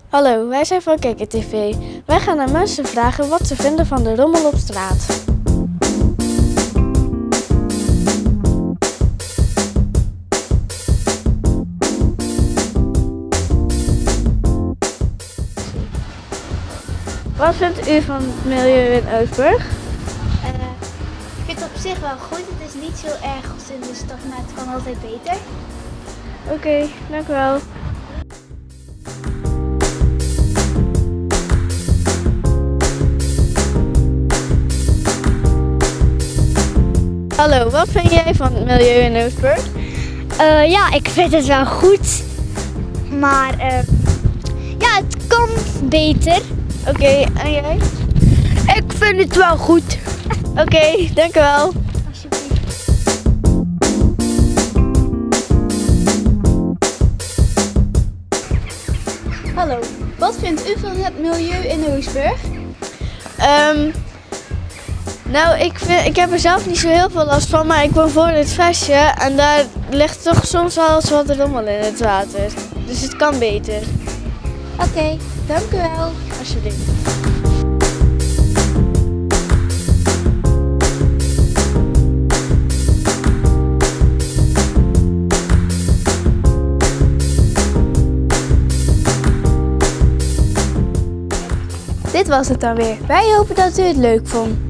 Hallo, wij zijn van Kikker TV. Wij gaan aan mensen vragen wat ze vinden van de rommel op straat. Wat vindt u van het milieu in Oostburg? Ik vind het op zich wel goed. Het is niet zo erg als in de stad, maar het kan altijd beter. Oké, dank u wel. Hallo, wat vind jij van het milieu in Oostburg? Ja, ik vind het wel goed. Maar ja, het kan beter. Oké, en jij? Ik vind het wel goed. Oké, dank u wel. Alsjeblieft. Hallo, wat vindt u van het milieu in Oostburg? Nou, ik heb er zelf niet zo heel veel last van, maar ik woon voor het Versje en daar ligt toch soms wel eens wat rommel in het water. Dus het kan beter. Oké, dank u wel. Alsjeblieft. Dit was het dan weer. Wij hopen dat u het leuk vond.